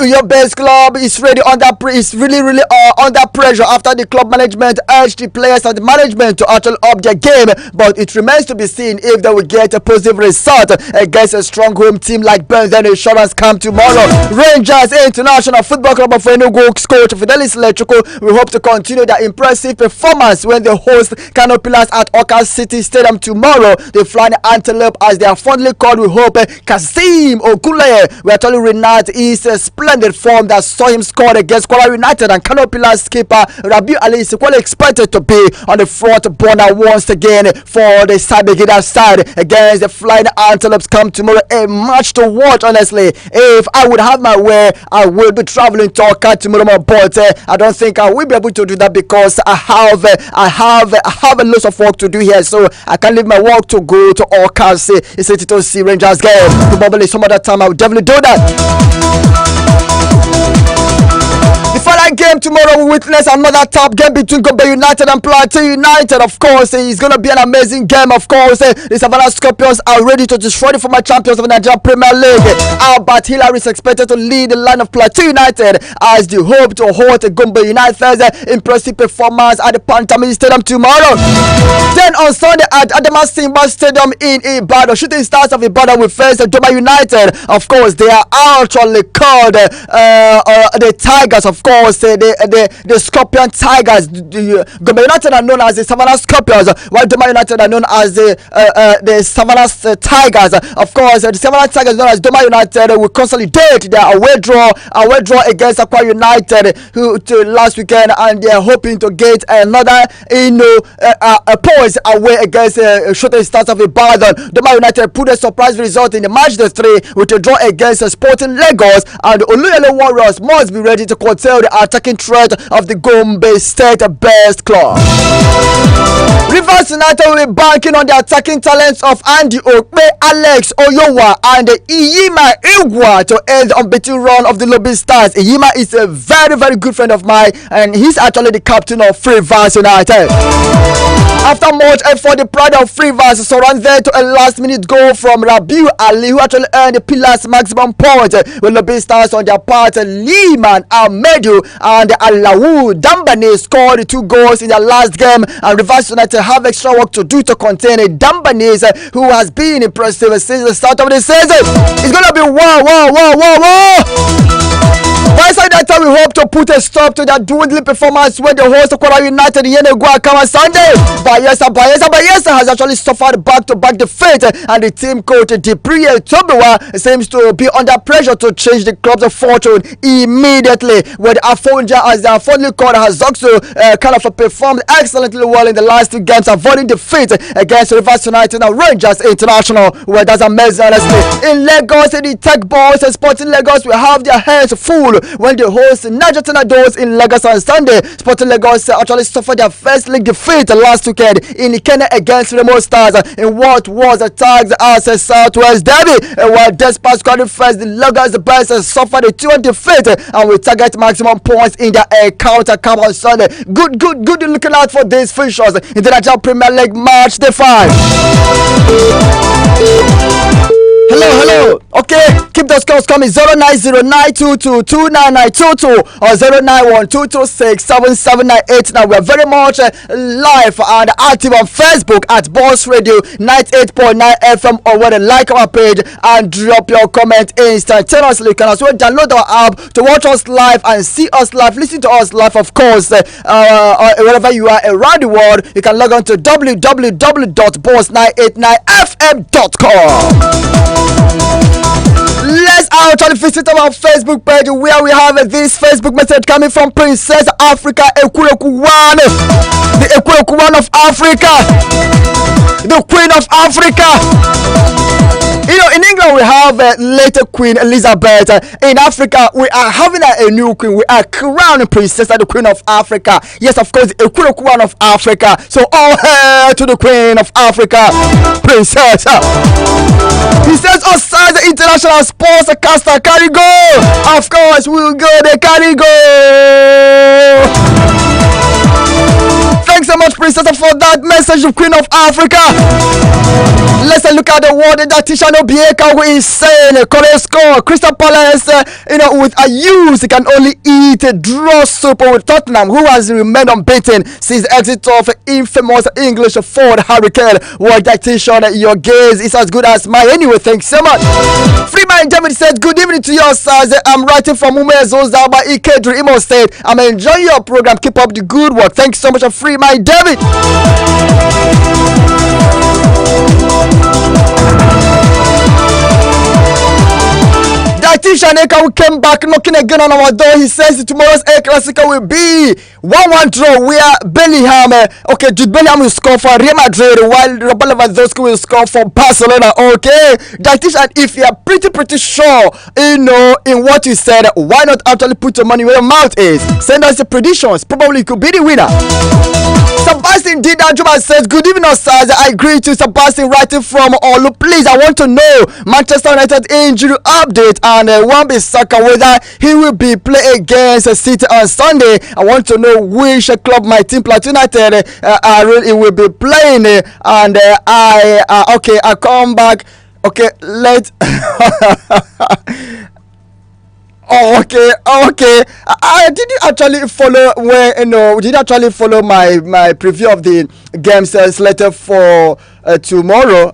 Your best club is really under pressure after the club management urged the players and the management to actually up their game, but it remains to be seen if they will get a positive result against a strong home team like Bethel Insurance come tomorrow. Rangers International Football Club of Enugu coach Fidelis Electrical will hope to continue their impressive performance when they host Kano Pillars at Oka City City Stadium tomorrow. The Flying Antelope, as they are fondly called, we hope Kasim Okule, we are telling Renat, is a splendid form that saw him score against Kwara United, and Kano Pillars skipper Rabiu Ali is equally expected to be on the front burner once again for the Sabegida side against the Flying Antelopes. Come tomorrow, a match to watch. Honestly, if I would have my way, I will be traveling to Oka tomorrow, but I don't think I will be able to do that because I have a lot of work to do here, so I can't leave my work to go to Oka to see Rangers game. Probably some other time I will definitely do that. The final game tomorrow, we witness another top game between Gombe United and Plateau United. Of course, it's going to be an amazing game. Of course, the Savannah Scorpions are ready to destroy the former champions of the Nigeria Premier League. Albert Hillary is expected to lead the line of Plateau United as they hope to hold Gombe United's impressive performance at the Pantamini Stadium tomorrow. Then on Sunday at Adama Simba Stadium in Ibadan, Shooting Stars of Ibadan will face Doma United. Of course, they are actually called the Tigers. Of course, the Scorpion Tigers. Gombe United are known as the Savannah Scorpions, while Doma United are known as the Savannah Tigers. Of course, the Savannah Tigers, known as Doma United, will consolidate their away draw against Akwa United last weekend, and they are hoping to get another points away against Shooting Stars of Ibadan. Doma United put a surprise result in the match day 3 with a draw against Sporting Lagos, and the Oluyole Warriors must be ready to curtail the attacking threat of the Gombe State best club. Rivers United will be banking on the attacking talents of Andy Okpe, Alex Oyowa, and Iyima Igwa to end the unbeaten run of the Lobby Stars. Iyima is a very, very good friend of mine, and he's actually the captain of Rivers United. After much effort, the pride of Rivers surrendered to a last-minute goal from Rabiu Ali, who actually earned the Pillars maximum point. With Lobby Stars on their part, Liman Ahmedu and Alawu Dambane scored 2 goals in their last game, and Rivers United have extra work to do to contain Dambanese, who has been impressive since the start of the season. It's gonna be wow. By that time, we hope to put a stop to that dwindling performance when the host of Kwara United Yenegua come on Sunday. Bayelsa has actually suffered back-to-back defeat, and the team coach Dipriye Tobiwa seems to be under pressure to change the club's fortune immediately. With Afonja, as they are fondly called, has also performed excellently well in the last 2 games, avoiding defeat against Rivers United and Rangers International. Well, that's amazing, honestly. In Lagos, the Tech Boys and Sporting Lagos will have their hands full when they host Niger Tornadoes in Lagos on Sunday. Sporting Lagos actually suffered their first league defeat last weekend in Ikene against Remo Stars in what was tagged as a Southwest Derby. While despite scoring first, the Lagos Bears suffered a 2-1 defeat and will target maximum points in their encounter come on Sunday. Good looking out for these fixtures in the Nigeria Premier League match day 5. Hello. Okay, keep those calls coming. 09092229922 or 09122677989. Now we're very much live and active on Facebook at Boss Radio 98.9 FM, or where like our page and drop your comment instantaneously. You can also download our app to watch us live and see us live, listen to us live, of course. Wherever you are around the world, you can log on to www.boss989fm.com. Let's actually visit our Facebook page, where we have this Facebook message coming from Princess Africa Ekurokuwan, the Ekurokuwan of Africa, the Queen of Africa. You know, in England we have later Queen Elizabeth. In Africa we are having a new queen. We are crowning Princess, the Queen of Africa. Yes, of course, the Queen of Africa. So all hail to the Queen of Africa, Princess. He says, Osaze International Sports Caster carry go. Of course, we'll go the carry go. Thanks so much, Princess, for that message of Queen of Africa. Let's look at the word that Tishano Bieka who is saying, correct score. Crystal Palace, with a use, can only eat draw soup with Tottenham, who has remained unbeaten since the exit of infamous English Ford Hurricane. What that Tishano, your gaze is as good as mine. Anyway, thanks so much. Freeman David says, good evening to you, Osaze. I'm writing from Umezozaba, Ikedru, Imo State. I'm enjoying your program. Keep up the good work. Thanks so much, Freeman David. Dietitian Eka who came back knocking again on our door. He says tomorrow's El Clasico will be 1-1 draw where Bellingham, Jude Bellingham will score for Real Madrid while Robert Lewandowski will score for Barcelona. Okay, Dietitian, if you are pretty sure, in what you said, why not actually put your money where your mouth is? Send us the predictions. Probably you could be the winner. Sebastian Didanjuma says, good evening, Osaze. I agree to Sebastian writing from Olu. Please, I want to know Manchester United injury update and Wan-Bissaka, whether he will be playing against City on Sunday. I want to know which club my team, Plateau United, he will be playing. And I come back. Okay, let. Okay. Did you actually follow did you actually follow my preview of the games slated for tomorrow?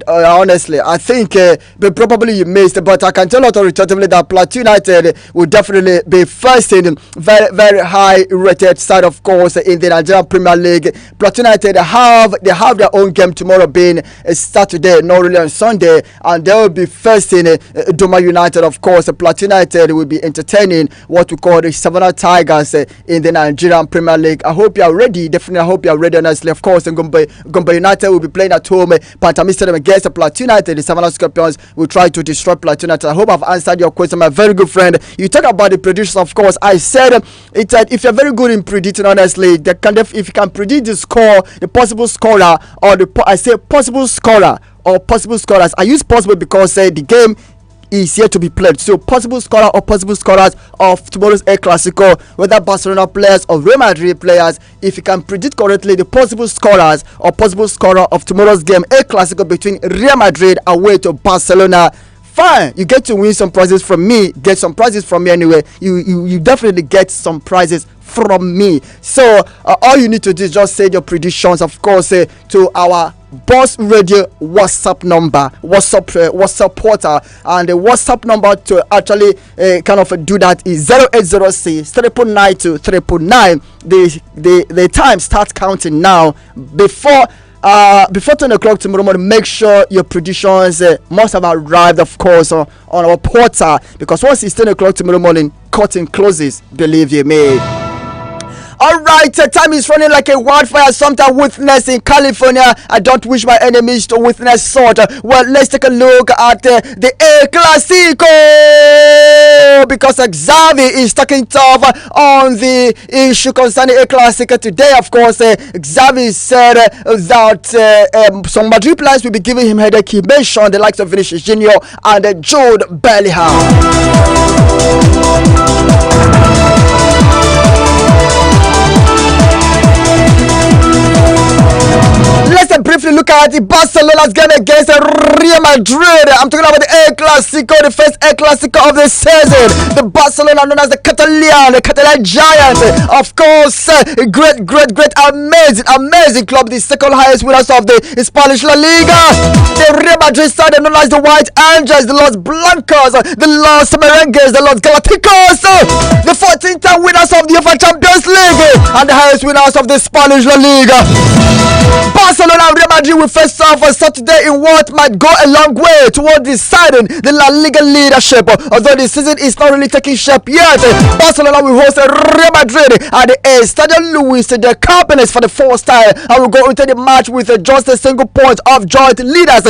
Honestly, I think but probably you missed, but I can tell authoritatively that Plateau United will definitely be first in very, very high rated side, of course, in the Nigerian Premier League. Plateau United have their own game tomorrow, being Saturday, not really on Sunday, and they will be first in Doma United, of course. Plateau United will be entertaining what we call the Savannah Tigers in the Nigerian Premier League. I hope you are ready. Definitely, I hope you are ready. Honestly, of course, Gombe United will be playing at home. Pantami Stadium against the Plateau United. The Savannah Scorpions will try to destroy Plateau United. I hope I've answered your question, my very good friend. You talk about the predictions, of course. I said if you're very good in predicting, honestly, if you can predict the score, the possible scorer, or possible scorer or possible scorers. I use possible because the game is yet to be played. So possible scorer or possible scorers of tomorrow's El Clasico, whether Barcelona players or Real Madrid players, if you can predict correctly the possible scorers or possible scorer of tomorrow's game, El Clasico between Real Madrid away to Barcelona, fine, you get to win some prizes from me. Get some prizes from me anyway. You definitely get some prizes from me. So all you need to do is just say your predictions, of course, to our Boss Radio WhatsApp number, WhatsApp portal, and the WhatsApp number to actually kind of do that is 0806 392 399. The time starts counting now. Before 10 o'clock tomorrow morning, make sure your predictions must have arrived, of course, on our portal, because once it's 10 o'clock tomorrow morning, curtain closes, believe you me. Alright, time is running like a wildfire. Sometimes witness in California. I don't wish my enemies to witness sort. Well, let's take a look at the El Clasico, because Xavi is talking tough on the issue concerning El Clasico today. Of course, Xavi said that some Madrid players will be giving him headache. He mentioned the likes of Vinicius Junior and Jude Bellingham. Let's briefly look at the Barcelona's game against Real Madrid. I'm talking about the El Clasico, the first El Clasico of the season. The Barcelona known as the Catalan Giant. Of course, great, amazing club. The second highest winners of the Spanish La Liga. The Real Madrid side known as the White Angels, the Los Blancos, the Los Merengues, the Los Galacticos, the 14th winners of the UEFA Champions League, and the highest winners of the Spanish La Liga. Barcelona and Real Madrid will face off on Saturday in what might go a long way toward deciding the La Liga leadership. Although the season is not really taking shape yet, Barcelona will host Real Madrid at the Estadio Luis de Campeones for the first time, and will go into the match with just a single point of joint leaders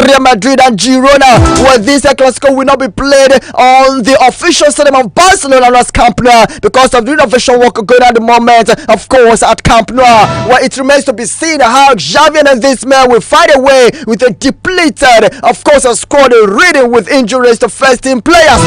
Real Madrid and Girona. Well, this Clasico will not be played on the official stadium of Barcelona as Camp Nou because of the renovation work going on at the moment, of course, at Camp Nou. Well, it remains to be seen how Xavi Xavier and this man will find a way with a depleted, of course, a squad reading with injuries to first team players.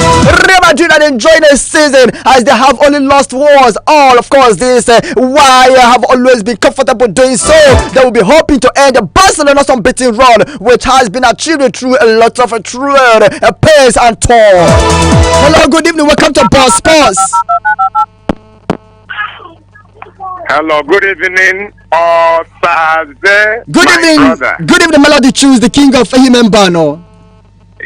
Real Madrid are enjoying a season as they have only lost wars. All, of course, this why have always been comfortable doing so. They will be hoping to end Barcelona's unbeaten run, which has been achieved through a lot of trail, pace, and tour. Hello, good evening. Welcome to Boss Sports. Hello, good evening, Osaze. Good evening, brother. Good evening, Melody Choose, the king of Himembano.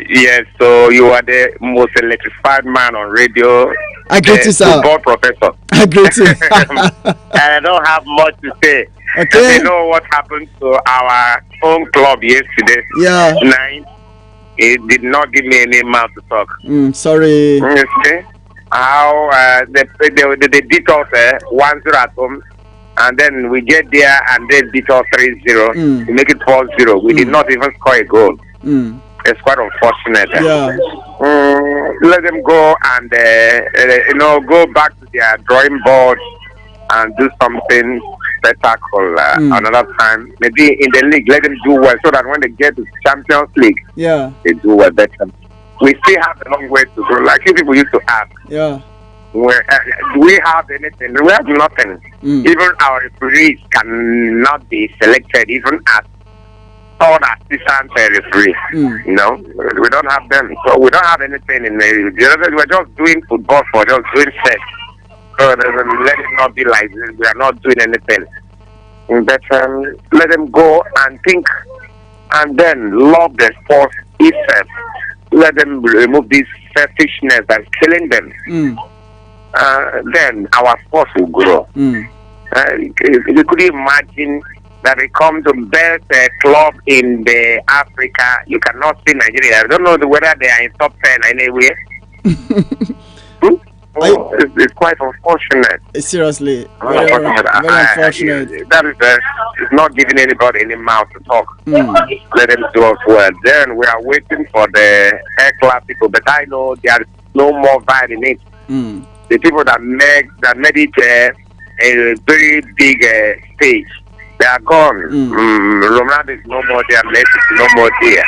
Yes, so you are the most electrified man on radio. I greet you, sir. Football professor. I greet you. And I don't have much to say. Okay. You know what happened to our own club yesterday? Yeah. Night. It did not give me any mouth to talk. Sorry. You see how they beat us 1-0 at home, and then we get there and they beat us 3-0 to make it 4-0. We did not even score a goal. It's quite unfortunate. Yeah. Let them go and go back to their drawing board and do something spectacular another time. Maybe in the league, let them do well so that when they get to Champions League, they do well better. We still have a long way to go. Like people used to ask, do we have anything? We have nothing. Even our referees cannot be selected, even as all assistant referees. You know, we don't have them. So we don't have anything in the we're just doing football for just doing sex. So let it not be like this. We are not doing anything. But let them go and think and then love the sport itself. Let them remove this selfishness that's killing them. Then our sports will grow. You could imagine that they come to best club in the Africa. You cannot see Nigeria. I don't know whether they are in top 10 anywhere. It's quite unfortunate. Seriously, very unfortunate. That is it's not giving anybody any mouth to talk. Let them do us well. Then we are waiting for the Air Classico, but I know there is no more vibe in it. The people that made it a very big stage, they are gone. Ronaldo is no more there. Messi is no more there.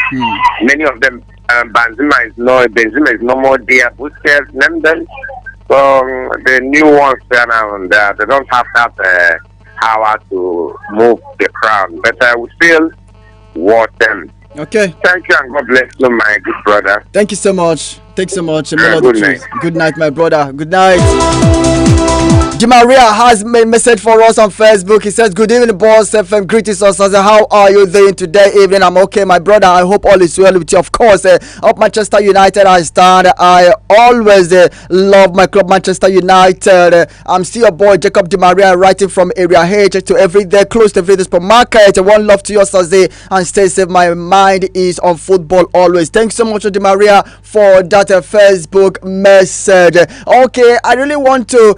Many of them, Benzema is no more there. Busquets, name them. So the new ones they don't have that power to move the crown, but I will still watch them. Okay. Thank you and God bless you, my good brother. Thank you so much. Thanks so much. Good night. Good night, my brother. Good night. Di Maria has a message for us on Facebook. He says, good evening, boss FM. Greetings, Osaze. How are you doing today evening? I'm okay, my brother. I hope all is well with you. Of course, up Manchester United I stand. I always love my club, Manchester United. I'm still your boy, Jacob Di Maria, writing from Area H to everyday, close to every supermarket. One love to you, Osaze, and stay safe. My mind is on football always. Thanks so much, Di Maria, for that Facebook message. Okay, I really want to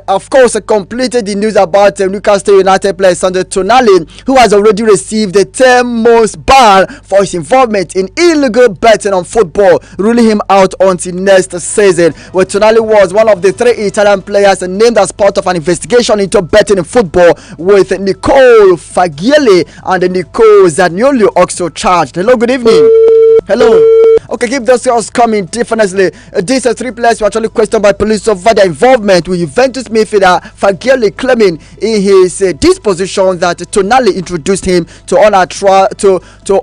of course, completed the news about Newcastle United player Sandro Tonali, who has already received the 10 most ban for his involvement in illegal betting on football, ruling him out until next season. Well, Tonali was one of the 3 Italian players named as part of an investigation into betting in football, with Nicole Fagioli and Nicole Zaniolo also charged. Hello, good evening. Hello. Okay, keep those girls coming. Definitely, these 3 players were actually questioned by police over their involvement with Juventus midfielder Fagioli, claiming in his disposition that Tonali introduced him to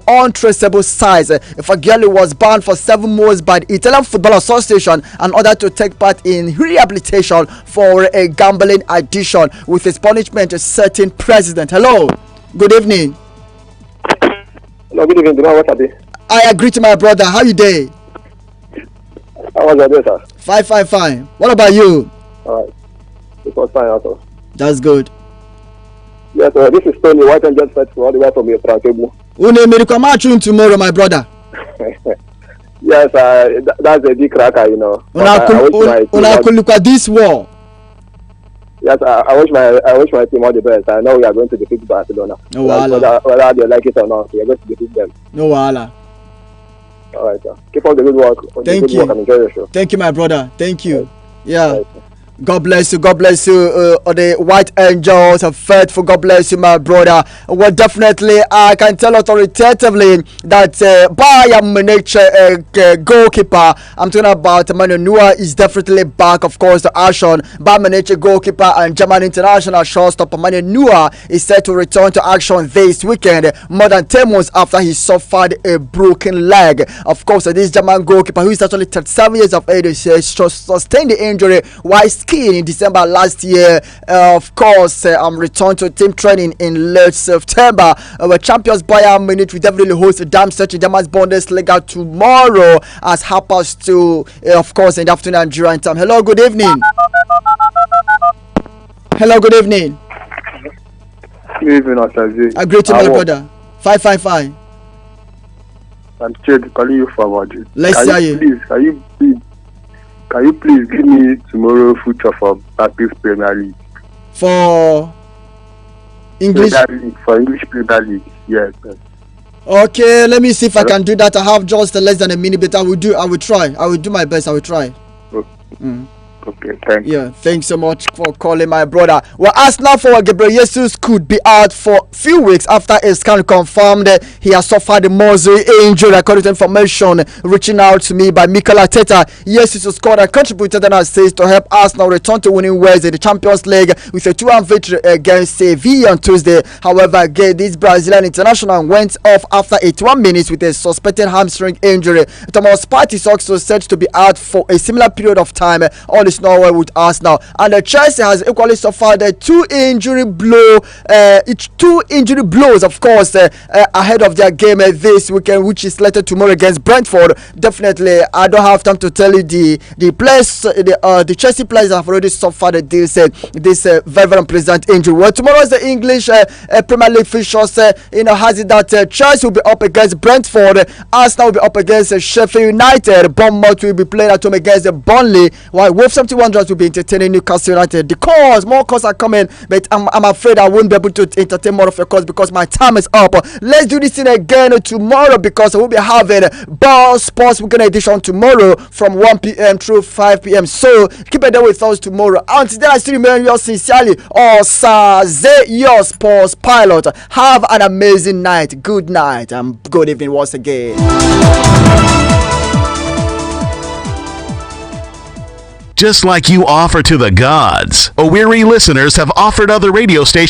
untraceable sites. Fagioli was banned for 7 months by the Italian Football Association and ordered to take part in rehabilitation for a gambling addiction, with his punishment a certain president. Hello, good evening. Hello, good evening. What are they? I agree to my brother. How you doing? How was your day, sir? Fine. What about you? Alright. It was fine also. That's good. Yes, this is Tony White and just said all the way from your Frankebu. Une tomorrow, my brother. Yes, that's a big cracker, you know. Una look at this war. Yes, I wish my team all the best. I know we are going to defeat Barcelona. No wahala. Whether they like it or not, we are going to defeat them. No wahala. All right, sir. Keep up the good work. Thank you. And enjoy your show. Thank you, my brother. Thank you. Yeah. Right, God bless you. God bless you. The White Angels are faithful. God bless you, my brother. Well, definitely, I can tell authoritatively that Bayern Munich goalkeeper, I'm talking about Manuel Neuer, is definitely back, of course, to action. Bayern Munich goalkeeper and German international shortstopper Manuel Neuer is set to return to action this weekend, more than 10 months after he suffered a broken leg. Of course, this German goalkeeper, who is actually 37 years of age, sustained the injury while skiing in December last year. Of course, returned to team training in late September. Our champions Bayern Munich will definitely host Darmstadt in German's Bundesliga tomorrow as 2:30, of course, in the afternoon Nigerian time. Hello, good evening. Hello, good evening. Good evening, Osaze. I greet you, my brother. 555. I'm Chad calling you from Madrid. Let's hear you. Can you please give me tomorrow future for Barclays Premier League? For English? For English Premier League, yes. Okay, let me see if I can do that. I have just less than a minute, but I will try. I will do my best. I will try. Okay, thanks. Yeah, thanks so much for calling, my brother. Well, Arsenal for Gabriel Jesus could be out for a few weeks after a scan confirmed he has suffered a muscle injury, according to information reaching out to me by Mikel Arteta. Jesus scored and contributed an assist to help Arsenal return to winning ways in the Champions League with a 2-1 victory against Sevilla on Tuesday. However, again, this Brazilian international went off after 81 minutes with a suspected hamstring injury. Thomas Partey is also said to be out for a similar period of time. All is not well with Arsenal, and Chelsea has equally suffered two injury blows, of course, ahead of their game this weekend, which is slated tomorrow against Brentford. Definitely, I don't have time to tell you the players, the Chelsea players have already suffered this very unpleasant injury. Well, tomorrow is the English Premier League fixtures. Has it that Chelsea will be up against Brentford, Arsenal will be up against Sheffield United, Bournemouth will be playing at home against Burnley, while Wolverhampton Wanderers will be entertaining Newcastle United. More calls are coming, but I'm afraid I won't be able to entertain more of your calls because my time is up. Let's do this thing again tomorrow because we'll be having Ball Sports Weekend edition tomorrow from 1 p.m. through 5 p.m. So keep it there with us tomorrow. Until then, I still remember yours sincerely, Osaze, your sports pilot. Have an amazing night. Good night and good evening once again. Just like you offer to the gods, Owerri listeners have offered other radio stations